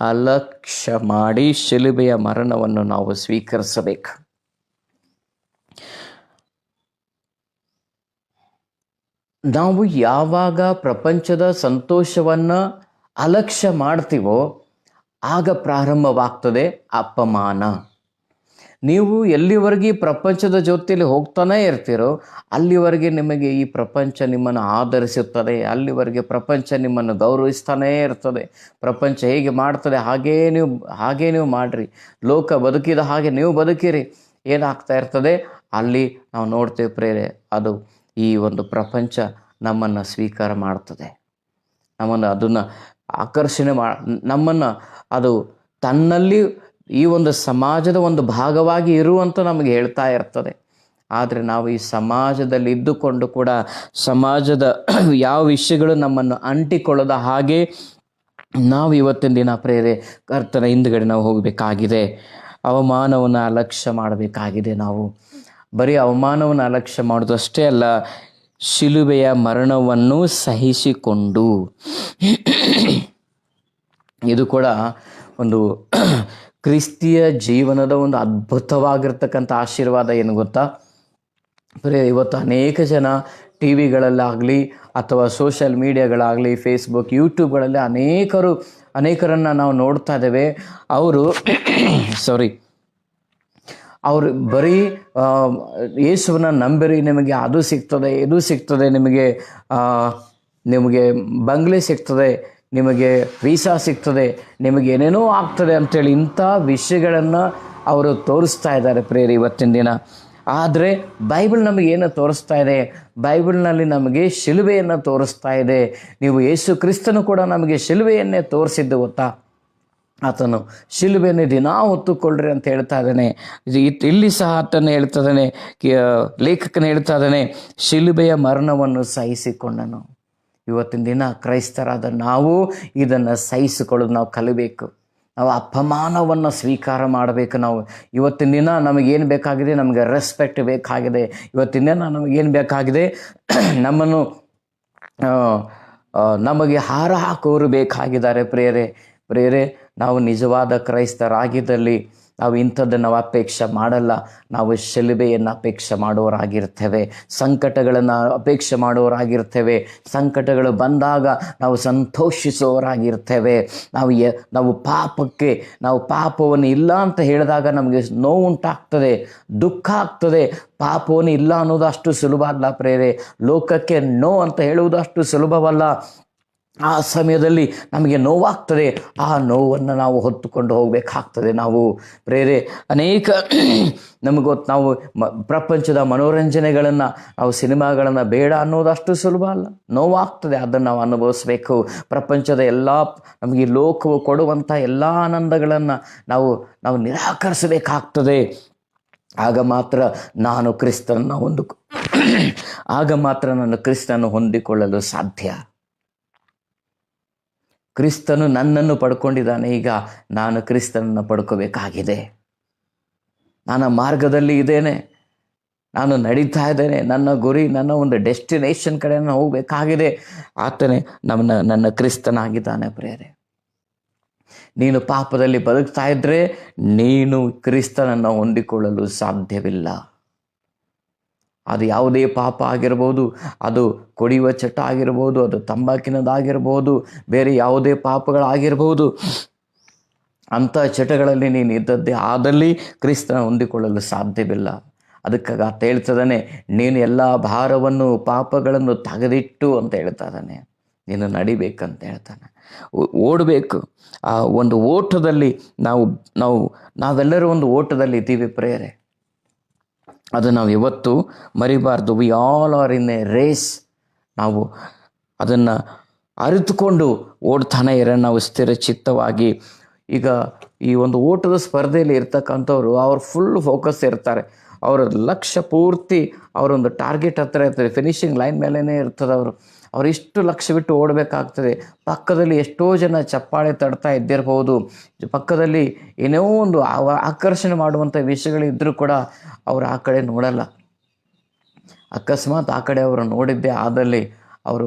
ಅಲಕ್ಷ್ಯ ಮಾಡಿ ಶಿಲುಬೆಯ ಮರಣವನ್ನು ನಾವು ಸ್ವೀಕರಿಸಬೇಕು. ನಾವು ಯಾವಾಗ ಪ್ರಪಂಚದ ಸಂತೋಷವನ್ನು ಅಲಕ್ಷ್ಯ ಮಾಡ್ತೀವೋ ಆಗ ಪ್ರಾರಂಭವಾಗ್ತದೆ ಅಪಮಾನ. ನೀವು ಎಲ್ಲಿವರೆಗೆ ಈ ಪ್ರಪಂಚದ ಜೊತೆಯಲ್ಲಿ ಹೋಗ್ತಾನೇ ಇರ್ತೀರೋ ಅಲ್ಲಿವರೆಗೆ ನಿಮಗೆ ಈ ಪ್ರಪಂಚ ನಿಮ್ಮನ್ನು ಆಧರಿಸುತ್ತದೆ, ಅಲ್ಲಿವರೆಗೆ ಪ್ರಪಂಚ ನಿಮ್ಮನ್ನು ಗೌರವಿಸ್ತಾನೇ ಇರ್ತದೆ. ಪ್ರಪಂಚ ಹೇಗೆ ಮಾಡ್ತದೆ ಹಾಗೇ ನೀವು ಮಾಡಿರಿ, ಲೋಕ ಬದುಕಿದ ಹಾಗೆ ನೀವು ಬದುಕಿರಿ. ಏನಾಗ್ತಾ ಇರ್ತದೆ ಅಲ್ಲಿ ನಾವು ನೋಡ್ತೇವೆ ಪ್ರೇರೆ, ಅದು ಈ ಒಂದು ಪ್ರಪಂಚ ನಮ್ಮನ್ನು ಸ್ವೀಕಾರ ಮಾಡ್ತದೆ, ಅದನ್ನು ಆಕರ್ಷಣೆ ನಮ್ಮನ್ನು ಅದು ತನ್ನಲ್ಲಿ ಈ ಒಂದು ಸಮಾಜದ ಒಂದು ಭಾಗವಾಗಿ ಇರುವಂತ ನಮಗೆ ಹೇಳ್ತಾ ಇರ್ತದೆ. ಆದರೆ ನಾವು ಈ ಸಮಾಜದಲ್ಲಿ ಇದ್ದುಕೊಂಡು ಕೂಡ ಸಮಾಜದ ಯಾವ ವಿಷಯಗಳು ನಮ್ಮನ್ನು ಅಂಟಿಕೊಳ್ಳದ ಹಾಗೆ ನಾವು ಇವತ್ತಿನ ದಿನ ಪ್ರೇರೆ ಕರ್ತನ ಹಿಂದುಗಡೆ ನಾವು ಹೋಗಬೇಕಾಗಿದೆ. ಅವಮಾನವನ್ನು ಅಲಕ್ಷ್ಯ ಮಾಡಬೇಕಾಗಿದೆ. ನಾವು ಬರೀ ಅವಮಾನವನ್ನು ಅಲಕ್ಷ್ಯ ಮಾಡೋದು ಅಷ್ಟೇ ಅಲ್ಲ, ಶಿಲುಬೆಯ ಮರಣವನ್ನು ಸಹಿಸಿಕೊಂಡು. ಇದು ಕೂಡ ಒಂದು ಕ್ರಿಸ್ತಿಯ ಜೀವನದ ಒಂದು ಅದ್ಭುತವಾಗಿರ್ತಕ್ಕಂಥ ಆಶೀರ್ವಾದ. ಏನು ಗೊತ್ತಾ, ಇವತ್ತು ಅನೇಕ ಜನ ಟಿ ವಿಗಳಲ್ಲಾಗಲಿ ಅಥವಾ ಸೋಷಿಯಲ್ ಮೀಡಿಯಾಗಳಾಗಲಿ, ಫೇಸ್ಬುಕ್, ಯೂಟ್ಯೂಬ್ಗಳಲ್ಲಿ ಅನೇಕರನ್ನು ನಾವು ನೋಡ್ತಾ ಇದ್ದೇವೆ. ಅವರು ಬರೀ ಯೇಸುವನ್ನ ನಂಬಿರಿ, ನಿಮಗೆ ಅದು ಸಿಗ್ತದೆ, ಇದು ಸಿಗ್ತದೆ, ನಿಮಗೆ ಬಂಗ್ಲೆ ಸಿಗ್ತದೆ, ನಿಮಗೆ ವೀಸಾ ಸಿಗ್ತದೆ, ನಿಮಗೆ ಏನೇನೋ ಆಗ್ತದೆ ಅಂತೇಳಿ ಇಂಥ ವಿಷಯಗಳನ್ನು ಅವರು ತೋರಿಸ್ತಾ ಇದ್ದಾರೆ ಪ್ರೇರಿ ಇವತ್ತಿನ ದಿನ. ಆದರೆ ಬೈಬಲ್ ನಮಗೇನು ತೋರಿಸ್ತಾ ಇದೆ? ಬೈಬಲ್ನಲ್ಲಿ ನಮಗೆ ಶಿಲುಬೆಯನ್ನು ತೋರಿಸ್ತಾ ಇದೆ. ನೀವು ಯೇಸು ಕ್ರಿಸ್ತನು ಕೂಡ ನಮಗೆ ಶಿಲುಬೆಯನ್ನೇ ತೋರಿಸಿದ್ದು ಗೊತ್ತಾ? ಆತನು ಶಿಲುಬೆಯನ್ನು ದಿನಾ ಹೊತ್ತುಕೊಳ್ಳ್ರಿ ಅಂತ ಹೇಳ್ತಾ ಇದ್ದಾನೆ. ಇಲ್ಲಿ ಸಹ ಆತನು ಹೇಳ್ತಾ ಇದ್ದಾನೆ, ಲೇಖಕನ ಹೇಳ್ತಾ ಇದ್ದಾನೆ, ಶಿಲುಬೆಯ ಮರಣವನ್ನು ಸಹಿಸಿಕೊಂಡನು. ಇವತ್ತಿನ ದಿನ ಕ್ರೈಸ್ತರಾದ ನಾವು ಇದನ್ನು ಸಹಿಸಿಕೊಳ್ಳೋದು ನಾವು ಕಲಿಬೇಕು. ನಾವು ಅಪಮಾನವನ್ನು ಸ್ವೀಕಾರ ಮಾಡಬೇಕು. ನಾವು ಇವತ್ತಿನ ದಿನ ನಮಗೇನು ಬೇಕಾಗಿದೆ? ನಮಗೆ ರೆಸ್ಪೆಕ್ಟ್ ಬೇಕಾಗಿದೆ. ಇವತ್ತಿನ ದಿನ ನಮಗೇನು ಬೇಕಾಗಿದೆ? ನಮಗೆ ಹಾರ ಹಾಕೋರು ಬೇಕಾಗಿದ್ದಾರೆ ಪ್ರೇರೆ. ನಾವು ನಿಜವಾದ ಕ್ರೈಸ್ತರಾಗಿದ್ದಲ್ಲಿ ನಾವು ಇಂಥದ್ದನ್ನು ನಾವು ಅಪೇಕ್ಷೆ ಮಾಡಲ್ಲ. ನಾವು ಶಿಲುಬೆಯನ್ನು ಅಪೇಕ್ಷೆ ಮಾಡುವವರಾಗಿರ್ತೇವೆ, ಸಂಕಟಗಳನ್ನು ಅಪೇಕ್ಷೆ ಮಾಡುವವರಾಗಿರ್ತೇವೆ. ಸಂಕಟಗಳು ಬಂದಾಗ ನಾವು ಸಂತೋಷಿಸುವವರಾಗಿರ್ತೇವೆ. ನಾವು ಪಾಪವನ್ನು ಇಲ್ಲ ಅಂತ ಹೇಳಿದಾಗ ನಮಗೆ ನೋವುಂಟಾಗ್ತದೆ, ದುಃಖ ಆಗ್ತದೆ. ಪಾಪವನ್ನು ಇಲ್ಲ ಅನ್ನೋದು ಅಷ್ಟು ಸುಲಭ ಅಲ್ಲ ಪ್ರೇರೆ. ಲೋಕಕ್ಕೆ ನೋ ಅಂತ ಹೇಳುವುದು ಅಷ್ಟು ಸುಲಭವಲ್ಲ. ಆ ಸಮಯದಲ್ಲಿ ನಮಗೆ ನೋವಾಗ್ತದೆ. ಆ ನೋವನ್ನು ನಾವು ಹೊತ್ತುಕೊಂಡು ಹೋಗಬೇಕಾಗ್ತದೆ. ನಾವು ಪ್ರೇರೆ ನಾವು ಪ್ರಪಂಚದ ಮನೋರಂಜನೆಗಳನ್ನು, ನಾವು ಸಿನಿಮಾಗಳನ್ನು ಬೇಡ ಅನ್ನೋದು ಅಷ್ಟು ಸುಲಭ ಅಲ್ಲ. ನೋವಾಗ್ತದೆ, ಅದನ್ನು ನಾವು ಅನುಭವಿಸ್ಬೇಕು. ಪ್ರಪಂಚದ ನಮಗೆ ಲೋಕವು ಕೊಡುವಂಥ ಎಲ್ಲ ಆನಂದಗಳನ್ನು ನಾವು ನಿರಾಕರಿಸಬೇಕಾಗ್ತದೆ. ಆಗ ಮಾತ್ರ ನಾನು ಕ್ರಿಸ್ತನನ್ನು ಹೊಂದಿಕೊಳ್ಳಲು ಸಾಧ್ಯ. ಕ್ರಿಸ್ತನು ನನ್ನನ್ನು ಪಡ್ಕೊಂಡಿದ್ದಾನೆ, ಈಗ ನಾನು ಕ್ರಿಸ್ತನನ್ನು ಪಡ್ಕೋಬೇಕಾಗಿದೆ. ನನ್ನ ಮಾರ್ಗದಲ್ಲಿ ಇದ್ದೇನೆ, ನಾನು ನಡೀತಾ ಇದ್ದೇನೆ, ನನ್ನ ಗುರಿ, ನನ್ನ ಒಂದು ಡೆಸ್ಟಿನೇಷನ್ ಕಡೆ ನಾನು ಹೋಗಬೇಕಾಗಿದೆ. ಆತನೇ ನನ್ನ ಕ್ರಿಸ್ತನಾಗಿದ್ದಾನೆ ಪ್ರೇರೆ. ನೀನು ಪಾಪದಲ್ಲಿ ಬದುಕ್ತಾ ಇದ್ದರೆ ನೀನು ಕ್ರಿಸ್ತನನ್ನು ಹೊಂದಿಕೊಳ್ಳಲು ಸಾಧ್ಯವಿಲ್ಲ. ಅದು ಯಾವುದೇ ಪಾಪ ಆಗಿರ್ಬೋದು, ಅದು ಕುಡಿಯುವ ಚಟ ಆಗಿರ್ಬೋದು, ಅದು ತಂಬಾಕಿನದಾಗಿರ್ಬೋದು, ಬೇರೆ ಯಾವುದೇ ಪಾಪಗಳಾಗಿರ್ಬೋದು, ಅಂಥ ಚಟಗಳಲ್ಲಿ ನೀನು ಇದ್ದದ್ದೇ ಆದಲ್ಲಿ ಕ್ರಿಸ್ತನ ಹೊಂದಿಕೊಳ್ಳಲು ಸಾಧ್ಯವಿಲ್ಲ. ಅದಕ್ಕಾಗಿ ಆತ ಹೇಳ್ತದಾನೆ, ನೀನು ಎಲ್ಲ ಭಾರವನ್ನು ಪಾಪಗಳನ್ನು ತೆಗೆದಿಟ್ಟು ಅಂತ ಹೇಳ್ತಾ ಇದ್ದಾನೆ. ನೀನು ನಡಿಬೇಕಂತ ಹೇಳ್ತಾನೆ, ಓಡಬೇಕು. ಆ ಒಂದು ಓಟದಲ್ಲಿ ನಾವೆಲ್ಲರೂ ಒಂದು ಓಟದಲ್ಲಿ ಇದ್ದೀವಿ ಪ್ರೇರೆ. ಅದು ನಾವು ಇವತ್ತು ಮರಿಬಾರ್ದು. We all are in a race. ನಾವು ಅದನ್ನು ಅರಿತುಕೊಂಡು ಓಡ್ತಾನೆ ಇರೋಣ ನಾವು ಸ್ಥಿರಚಿತ್ತವಾಗಿ. ಈಗ ಈ ಒಂದು ಓಟದ ಸ್ಪರ್ಧೆಯಲ್ಲಿ ಇರ್ತಕ್ಕಂಥವ್ರು ಅವ್ರು ಫುಲ್ ಫೋಕಸ್ ಇರ್ತಾರೆ. ಅವರ ಲಕ್ಷ್ಯ ಪೂರ್ತಿ ಅವರೊಂದು ಟಾರ್ಗೆಟ್ ಹತ್ರ ಇರ್ತದೆ, ಫಿನಿಷಿಂಗ್ ಲೈನ್ ಮೇಲೇ ಇರ್ತದೆ. ಅವ್ರು ಇಷ್ಟು ಲಕ್ಷ್ಯ ಬಿಟ್ಟು ಓಡಬೇಕಾಗ್ತದೆ. ಪಕ್ಕದಲ್ಲಿ ಎಷ್ಟೋ ಜನ ಚಪ್ಪಾಳೆ ತಡ್ತಾ ಇದ್ದಿರ್ಬೋದು, ಪಕ್ಕದಲ್ಲಿ ಏನೋ ಒಂದು ಆಕರ್ಷಣೆ ಮಾಡುವಂಥ ವಿಷಯಗಳಿದ್ದರೂ ಕೂಡ ಅವರು ಆ ಕಡೆ ನೋಡಲ್ಲ. ಅಕಸ್ಮಾತ್ ಆ ಕಡೆ ಅವರು ನೋಡಿದ್ದೇ ಆದಲ್ಲಿ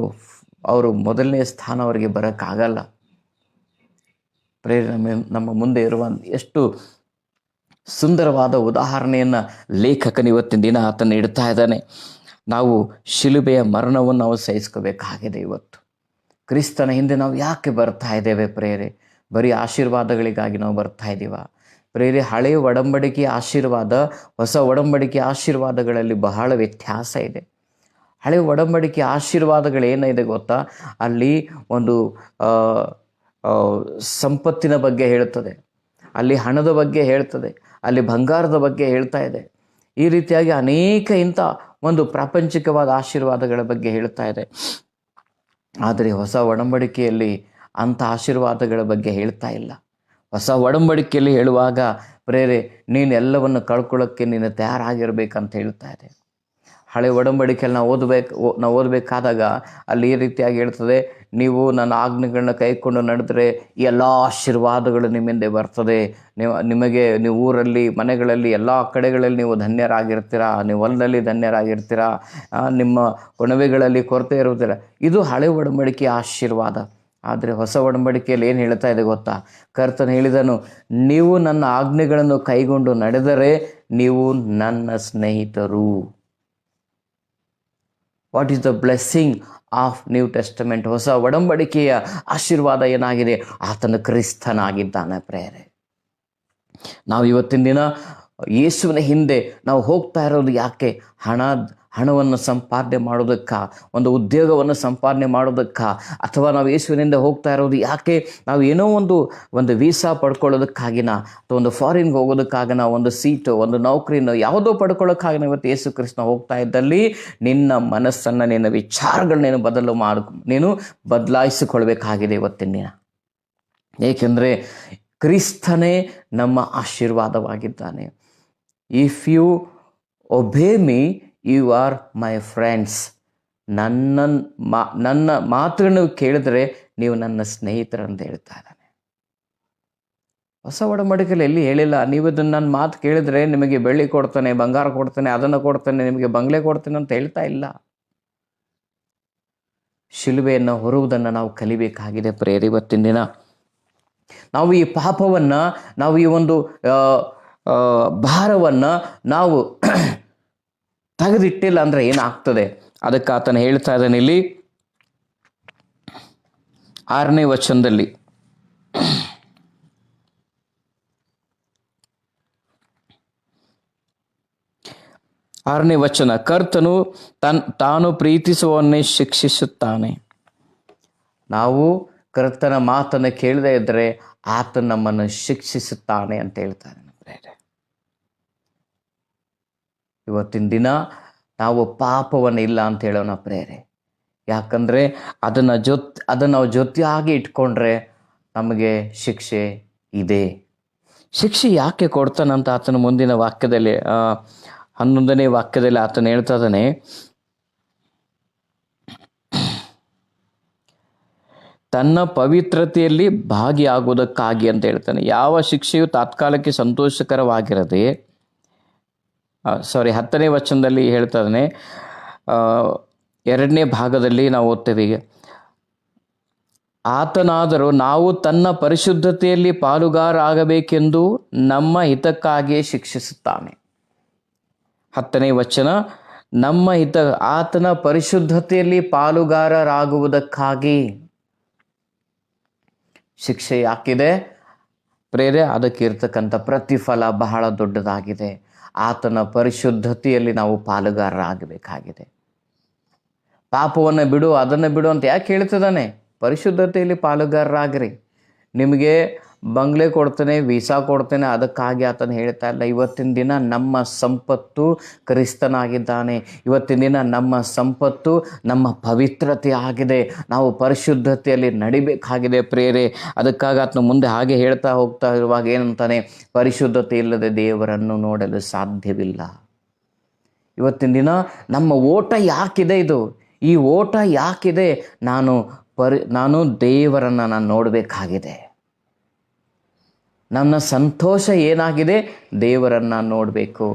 ಅವರು ಮೊದಲನೇ ಸ್ಥಾನ ಅವರಿಗೆ ಬರೋಕ್ಕಾಗಲ್ಲ. ಪ್ರೇರಣೆ ನಮ್ಮ ಮುಂದೆ ಇರುವ ಎಷ್ಟು ಸುಂದರವಾದ ಉದಾಹರಣೆಯನ್ನು ಲೇಖಕನ ಇವತ್ತಿನ ದಿನ ಆತನ ಇಡ್ತಾ ಇದ್ದಾನೆ. ನಾವು ಶಿಲುಬೆಯ ಮರಣವನ್ನು ನಾವು ಸಹಿಸ್ಕೋಬೇಕಾಗಿದೆ. ಇವತ್ತು ಕ್ರಿಸ್ತನ ಹಿಂದೆ ನಾವು ಯಾಕೆ ಬರ್ತಾ ಇದ್ದೇವೆ ಪ್ರೇರೆ? ಬರೀ ಆಶೀರ್ವಾದಗಳಿಗಾಗಿ ನಾವು ಬರ್ತಾ ಇದ್ದೀವ ಪ್ರೇರೆ? ಹಳೆಯ ಒಡಂಬಡಿಕೆಯ ಆಶೀರ್ವಾದ, ಹೊಸ ಒಡಂಬಡಿಕೆಯ ಆಶೀರ್ವಾದಗಳಲ್ಲಿ ಬಹಳ ವ್ಯತ್ಯಾಸ ಇದೆ. ಹಳೆಯ ಒಡಂಬಡಿಕೆಯ ಆಶೀರ್ವಾದಗಳೇನಿದೆ ಗೊತ್ತಾ? ಅಲ್ಲಿ ಒಂದು ಸಂಪತ್ತಿನ ಬಗ್ಗೆ ಹೇಳ್ತದೆ, ಅಲ್ಲಿ ಹಣದ ಬಗ್ಗೆ ಹೇಳ್ತದೆ, ಅಲ್ಲಿ ಬಂಗಾರದ ಬಗ್ಗೆ ಹೇಳ್ತಾ ಇದೆ. ಈ ರೀತಿಯಾಗಿ ಅನೇಕ ಇಂಥ ಒಂದು ಪ್ರಾಪಂಚಿಕವಾದ ಆಶೀರ್ವಾದಗಳ ಬಗ್ಗೆ ಹೇಳ್ತಾ ಇದೆ. ಆದರೆ ಹೊಸ ಒಡಂಬಡಿಕೆಯಲ್ಲಿ ಅಂಥ ಆಶೀರ್ವಾದಗಳ ಬಗ್ಗೆ ಹೇಳ್ತಾ ಇಲ್ಲ. ಹೊಸ ಒಡಂಬಡಿಕೆಯಲ್ಲಿ ಹೇಳುವಾಗ ಪ್ರೇರೆ ನೀನು ಎಲ್ಲವನ್ನು ಕಳ್ಕೊಳ್ಳೋಕ್ಕೆ ನೀನು ತಯಾರಾಗಿರ್ಬೇಕಂತ ಹೇಳ್ತಾ ಇದೆ. ಹಳೆ ಒಡಂಬಡಿಕೆಯಲ್ಲಿ ನಾವು ಓದಬೇಕಾದಾಗ ಅಲ್ಲಿ ಈ ರೀತಿಯಾಗಿ ಹೇಳ್ತದೆ, ನೀವು ನನ್ನ ಆಜ್ಞೆಗಳನ್ನ ಕೈಕೊಂಡು ನಡೆದ್ರೆ ಎಲ್ಲ ಆಶೀರ್ವಾದಗಳು ನಿಮ್ಮಿಂದ ಬರ್ತದೆ. ನೀವು ಊರಲ್ಲಿ, ಮನೆಗಳಲ್ಲಿ, ಎಲ್ಲ ಕಡೆಗಳಲ್ಲಿ ನೀವು ಧನ್ಯರಾಗಿರ್ತೀರಾ, ನೀವು ಹೊಲದಲ್ಲಿ ಧನ್ಯರಾಗಿರ್ತೀರಾ, ನಿಮ್ಮ ಕೊಣವೆಗಳಲ್ಲಿ ಕೊರತೆ ಇರುವುದಿಲ್ಲ. ಇದು ಹಳೆ ಒಡಂಬಡಿಕೆಯ ಆಶೀರ್ವಾದ. ಆದರೆ ಹೊಸ ಒಡಂಬಡಿಕೆಯಲ್ಲಿ ಏನು ಹೇಳ್ತಾ ಇದೆ ಗೊತ್ತಾ? ಕರ್ತನು ಹೇಳಿದನು, ನೀವು ನನ್ನ ಆಜ್ಞೆಗಳನ್ನು ಕೈಗೊಂಡು ನಡೆದರೆ ನೀವು ನನ್ನ ಸ್ನೇಹಿತರು. What is the blessing of new Testament? ಹೊಸ ಒಡಂಬಡಿಕೆಯ ಆಶೀರ್ವಾದ ಏನಾಗಿದೆ? ಆತನು ಕ್ರಿಸ್ತನಾಗಿದ್ದಾನೆ ಪ್ರೇರೆ. ನಾವು ಇವತ್ತಿನ ದಿನ ಯೇಸುವಿನ ಹಿಂದೆ ನಾವು ಹೋಗ್ತಾ ಇರೋದು ಯಾಕೆ? ಹಣವನ್ನು ಸಂಪಾದನೆ ಮಾಡೋದಕ್ಕ, ಒಂದು ಉದ್ಯೋಗವನ್ನು ಸಂಪಾದನೆ ಮಾಡೋದಕ್ಕ, ಅಥವಾ ನಾವು ಯೇಸುವಿನಿಂದ ಹೋಗ್ತಾ ಇರೋದು ಯಾಕೆ? ನಾವು ಏನೋ ಒಂದು ವೀಸಾ ಪಡ್ಕೊಳ್ಳೋದಕ್ಕಾಗಿನ, ಅಥವಾ ಒಂದು ಫಾರಿನ್ಗೆ ಹೋಗೋದಕ್ಕಾಗಿನ, ಒಂದು ಸೀಟು, ಒಂದು ನೌಕರಿನ ಯಾವುದೋ ಪಡ್ಕೊಳ್ಳೋಕ್ಕಾಗಿನ ಇವತ್ತು ಯೇಸು ಕ್ರಿಸ್ತ ಹೋಗ್ತಾ ಇದ್ದಲ್ಲಿ ನಿನ್ನ ಮನಸ್ಸನ್ನು, ನಿನ್ನ ವಿಚಾರಗಳನ್ನೇನು ನೀನು ಬದಲಾಯಿಸಿಕೊಳ್ಬೇಕಾಗಿದೆ ಇವತ್ತಿನ ದಿನ. ಏಕೆಂದರೆ ಕ್ರಿಸ್ತನೇ ನಮ್ಮ ಆಶೀರ್ವಾದವಾಗಿದ್ದಾನೆ. If you obey me you are my friends. ನನ್ನ ಮಾತನ್ನು ಕೇಳಿದ್ರೆ ನೀವು ನನ್ನ ಸ್ನೇಹಿತರಂತ ಹೇಳ್ತಾ ಇದ್ದಾನೆ. ಹೊಸ ಒಡಂಬಡಿಕೆಯಲ್ಲಿ ಎಲ್ಲಿ ಹೇಳಿಲ್ಲ, ನೀವು ನನ್ನ ಮಾತು ಕೇಳಿದ್ರೆ ನಿಮಗೆ ಬೆಳ್ಳಿ ಕೊಡ್ತಾನೆ, ಬಂಗಾರ ಕೊಡ್ತಾನೆ, ಅದನ್ನು ಕೊಡ್ತಾನೆ, ನಿಮಗೆ ಬಂಗ್ಲೆ ಕೊಡ್ತಾನೆ ಅಂತ ಹೇಳ್ತಾ ಇಲ್ಲ. ಶಿಲುಬೆಯನ್ನು ಹೊರುವುದನ್ನು ನಾವು ಕಲಿಬೇಕಾಗಿದೆ ಪ್ರೇರಿ. ಇವತ್ತಿನ ದಿನ ನಾವು ಈ ಪಾಪವನ್ನು, ನಾವು ಈ ಒಂದು ಭಾರವನ್ನು ನಾವು ತೆಗೆದಿಟ್ಟಿಲ್ಲ ಅಂದರೆ ಏನಾಗ್ತದೆ? ಅದಕ್ಕೆ ಆತನ ಹೇಳ್ತಾ ಇದ್ದಾನೆ ಇಲ್ಲಿ 6ನೇ ವಚನದಲ್ಲಿ. ಕರ್ತನು ತಾನು ಪ್ರೀತಿಸುವವನ್ನೇ ಶಿಕ್ಷಿಸುತ್ತಾನೆ. ನಾವು ಕರ್ತನ ಮಾತನ್ನು ಕೇಳದೇ ಇದ್ದರೆ ಆತ ನಮ್ಮನ್ನು ಶಿಕ್ಷಿಸುತ್ತಾನೆ ಅಂತ ಹೇಳ್ತಾರೆ. ಇವತ್ತಿನ ದಿನ ನಾವು ಪಾಪವನ್ನು ಇಲ್ಲ ಅಂತ ಹೇಳೋಣ ಪ್ರೇರೆ. ಯಾಕಂದರೆ ಅದನ್ನು ನಾವು ಜೊತೆಯಾಗಿ ಇಟ್ಕೊಂಡ್ರೆ ನಮಗೆ ಶಿಕ್ಷೆ ಇದೆ. ಶಿಕ್ಷೆ ಯಾಕೆ ಕೊಡ್ತಾನಂತ ಆತನ ಮುಂದಿನ ವಾಕ್ಯದಲ್ಲಿ 11ನೇ ವಾಕ್ಯದಲ್ಲಿ ಆತನ ಹೇಳ್ತಾ ಇದ್ದಾನೆ, ತನ್ನ ಪವಿತ್ರತೆಯಲ್ಲಿ ಭಾಗಿಯಾಗುವುದಕ್ಕಾಗಿ ಅಂತ ಹೇಳ್ತಾನೆ. ಯಾವ ಶಿಕ್ಷೆಯು ತಾತ್ಕಾಲಕ್ಕೆ ಸಂತೋಷಕರವಾಗಿರದೆ, 10ನೇ ವಚನದಲ್ಲಿ ಹೇಳ್ತಾ ಇದ್ದಾನೆ, 2ನೇ ಭಾಗದಲ್ಲಿ ನಾವು ಓದ್ತೇವೆ ಈಗ, ಆತನಾದರೂ ನಾವು ತನ್ನ ಪರಿಶುದ್ಧತೆಯಲ್ಲಿ ಪಾಲುಗಾರಾಗಬೇಕೆಂದು ನಮ್ಮ ಹಿತಕ್ಕಾಗಿಯೇ ಶಿಕ್ಷಿಸುತ್ತಾನೆ. 10ನೇ ವಚನ, ಆತನ ಪರಿಶುದ್ಧತೆಯಲ್ಲಿ ಪಾಲುಗಾರರಾಗುವುದಕ್ಕಾಗಿ ಶಿಕ್ಷೆ ಯಾಕಿದೆ ಪ್ರೇರೆ? ಅದಕ್ಕೆ ಇರ್ತಕ್ಕಂಥ ಪ್ರತಿಫಲ ಬಹಳ ದೊಡ್ಡದಾಗಿದೆ. ಆತನ ಪರಿಶುದ್ಧತೆಯಲ್ಲಿ ನಾವು ಪಾಲುಗಾರರಾಗಬೇಕಾಗಿದೆ. ಪಾಪವನ್ನು ಬಿಡು, ಅದನ್ನು ಬಿಡು ಅಂತ ಯಾಕೆ ಹೇಳ್ತಿದ್ದಾನೆ? ಪರಿಶುದ್ಧತೆಯಲ್ಲಿ ಪಾಲುಗಾರರಾಗ್ರಿ. ನಿಮಗೆ ಬಂಗ್ಲೆ ಕೊಡ್ತೇನೆ, ವೀಸಾ ಕೊಡ್ತೇನೆ, ಅದಕ್ಕಾಗಿ ಆತನು ಹೇಳ್ತಾ ಇಲ್ಲ. ಇವತ್ತಿನ ದಿನ ನಮ್ಮ ಸಂಪತ್ತು ಕ್ರಿಸ್ತನಾಗಿದ್ದಾನೆ. ಇವತ್ತಿನ ದಿನ ನಮ್ಮ ಸಂಪತ್ತು ನಮ್ಮ ಪವಿತ್ರತೆ ಆಗಿದೆ. ನಾವು ಪರಿಶುದ್ಧತೆಯಲ್ಲಿ ನಡಿಬೇಕಾಗಿದೆ ಪ್ರೇರೆ. ಅದಕ್ಕಾಗಿ ಆತನು ಮುಂದೆ ಹಾಗೆ ಹೇಳ್ತಾ ಹೋಗ್ತಾ ಇರುವಾಗ ಏನಂತಾನೆ? ಪರಿಶುದ್ಧತೆ ಇಲ್ಲದೆ ದೇವರನ್ನು ನೋಡಲು ಸಾಧ್ಯವಿಲ್ಲ. ಇವತ್ತಿನ ದಿನ ನಮ್ಮ ಓಟ ಯಾಕಿದೆ? ಈ ಓಟ ಯಾಕಿದೆ? ನಾನು ದೇವರನ್ನು ನಾನು ನೋಡಬೇಕಾಗಿದೆ. ನನ್ನ ಸಂತೋಷ ಏನಾಗಿದೆ? ದೇವರನ್ನು ನೋಡಬೇಕು.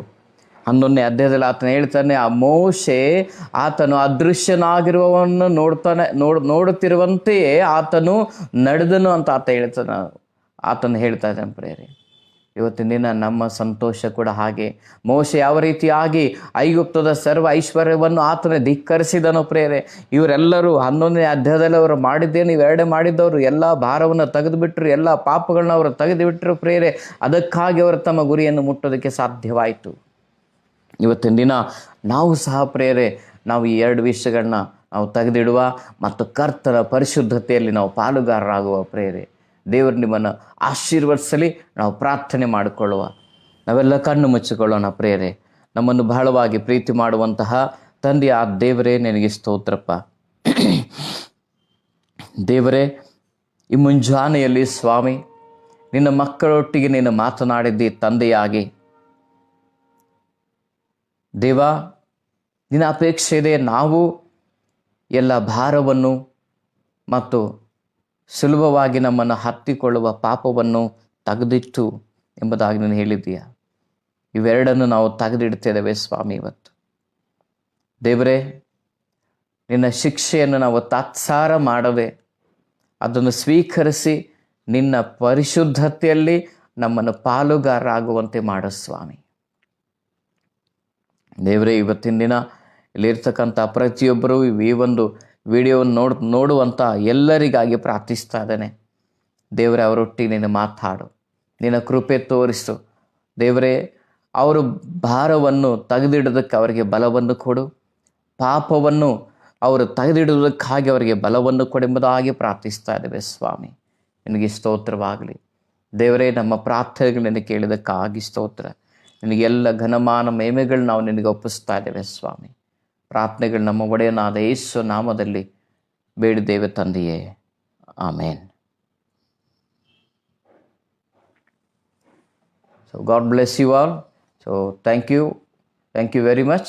11ನೇ ಅಧ್ಯಾಯದಲ್ಲಿ ಆತನು ಹೇಳ್ತಾನೆ, ಆ ಮೋಶೆ ಆತನು ಅದೃಶ್ಯನಾಗಿರುವವನ್ನು ನೋಡುತ್ತಿರುವಂತೆಯೇ ಆತನು ನಡೆದನು ಅಂತ ಆತನು ಹೇಳ್ತಾ ಇದ್ದಾನೆ ಪ್ರೇರೆ. ಇವತ್ತಿನ ದಿನ ನಮ್ಮ ಸಂತೋಷ ಕೂಡ ಹಾಗೆ. ಮೋಶೆ ಯಾವ ರೀತಿಯಾಗಿ ಐಗುಪ್ತದ ಸರ್ವ ಐಶ್ವರ್ಯವನ್ನು ಆತನ ಧಿಕ್ಕರಿಸಿದನು ಪ್ರೇರೆ. ಇವರೆಲ್ಲರೂ 11ನೇ ಅಧ್ಯಾಯದಲ್ಲಿ ಅವರು ಮಾಡಿದ್ದೇನು? ಇವೆರಡೇ ಮಾಡಿದ್ದವರು ಎಲ್ಲ ಭಾರವನ್ನು ತೆಗೆದುಬಿಟ್ರು, ಎಲ್ಲ ಪಾಪಗಳನ್ನ ಅವರು ತೆಗೆದುಬಿಟ್ರು ಪ್ರೇರೆ. ಅದಕ್ಕಾಗಿ ಅವರು ತಮ್ಮ ಗುರಿಯನ್ನು ಮುಟ್ಟೋದಕ್ಕೆ ಸಾಧ್ಯವಾಯಿತು. ಇವತ್ತಿನ ದಿನ ನಾವು ಸಹ ಪ್ರೇರೆ, ನಾವು ಈ 2 ವಿಷಯಗಳನ್ನ ನಾವು ತೆಗೆದಿಡುವ ಮತ್ತು ಕರ್ತನ ಪರಿಶುದ್ಧತೆಯಲ್ಲಿ ನಾವು ಪಾಲುಗಾರರಾಗುವ ಪ್ರೇರೆ. ದೇವರು ನಿಮ್ಮನ್ನು ಆಶೀರ್ವದಿಸಲಿ. ನಾವು ಪ್ರಾರ್ಥನೆ ಮಾಡಿಕೊಳ್ಳುವ. ನಾವೆಲ್ಲ ಕಣ್ಣು ಮುಚ್ಚಿಕೊಳ್ಳೋಣ ಪ್ರೇರೆ. ನಮ್ಮನ್ನು ಬಹಳವಾಗಿ ಪ್ರೀತಿ ಮಾಡುವಂತಹ ತಂದೆ ಆ ದೇವರೇ, ನಿನಗೆ ಸ್ತೋತ್ರಪ್ಪ. ದೇವರೇ, ಈ ಮುಂಜಾನೆಯಲ್ಲಿ ಸ್ವಾಮಿ ನಿನ್ನ ಮಕ್ಕಳೊಟ್ಟಿಗೆ ನೀನು ಮಾತನಾಡಿದ್ದಿ ತಂದೆಯಾಗಿ. ದೇವ, ನಿನ್ನ ಅಪೇಕ್ಷೆ ಇದೆ, ನಾವು ಎಲ್ಲ ಭಾರವನ್ನು ಮತ್ತು ಸುಲಭವಾಗಿ ನಮ್ಮನ್ನು ಹತ್ತಿಕೊಳ್ಳುವ ಪಾಪವನ್ನು ತೆಗೆದಿಟ್ಟು ಎಂಬುದಾಗಿ ನೀನು ಹೇಳಿದ್ದೀಯ. ಇವೆರಡನ್ನು ನಾವು ತೆಗೆದಿಡ್ತಿದ್ದೇವೆ ಸ್ವಾಮಿ. ಇವತ್ತು ದೇವರೇ, ನಿನ್ನ ಶಿಕ್ಷೆಯನ್ನು ನಾವು ತಾತ್ಸಾರ ಮಾಡದೆ ಅದನ್ನು ಸ್ವೀಕರಿಸಿ ನಿನ್ನ ಪರಿಶುದ್ಧತೆಯಲ್ಲಿ ನಮ್ಮನ್ನು ಪಾಲುಗಾರರಾಗುವಂತೆ ಮಾಡು ಸ್ವಾಮಿ. ದೇವರೇ, ಇವತ್ತಿನ ದಿನ ಇಲ್ಲಿರ್ತಕ್ಕಂಥ ಪ್ರತಿಯೊಬ್ಬರೂ ಈ ಒಂದು ವಿಡಿಯೋವನ್ನು ನೋಡುವಂಥ ಎಲ್ಲರಿಗಾಗಿ ಪ್ರಾರ್ಥಿಸ್ತಾ ಇದ್ದೇನೆ. ದೇವರೇ, ಅವರೊಟ್ಟಿಗೆ ನೀನು ಮಾತಾಡು, ನಿನ್ನ ಕೃಪೆ ತೋರಿಸು. ದೇವರೇ, ಅವರು ಭಾರವನ್ನು ತೆಗೆದಿಡೋದಕ್ಕೆ ಅವರಿಗೆ ಬಲವನ್ನು ಕೊಡು. ಪಾಪವನ್ನು ಅವರು ತೆಗೆದಿಡುವುದಕ್ಕಾಗಿ ಅವರಿಗೆ ಬಲವನ್ನು ಕೊಡೆಂಬುದಾಗಿ ಪ್ರಾರ್ಥಿಸ್ತಾ ಇದ್ದೇವೆ ಸ್ವಾಮಿ. ನಿನಗೆ ಸ್ತೋತ್ರವಾಗಲಿ. ದೇವರೇ, ನಮ್ಮ ಪ್ರಾರ್ಥನೆಗಳನ್ನು ಕೇಳಿದಕ್ಕಾಗಿ ಸ್ತೋತ್ರ. ನಿನಗೆಲ್ಲ ಘನಮಾನ ಮಹಿಮೆಗಳು ನಾವು ನಿನಗೆ ಒಪ್ಪಿಸ್ತಾ ಇದ್ದೇವೆ ಸ್ವಾಮಿ. ಪ್ರಾರ್ಥನೆಗಳು ನಮ್ಮ ಒಡೆಯನಾದ ಯೇಸು ನಾಮದಲ್ಲಿ ಬೇಡಿದ್ದೇವೆ ತಂದೆಯೇ, ಆಮೇನ್. So God bless you all. So thank you very much.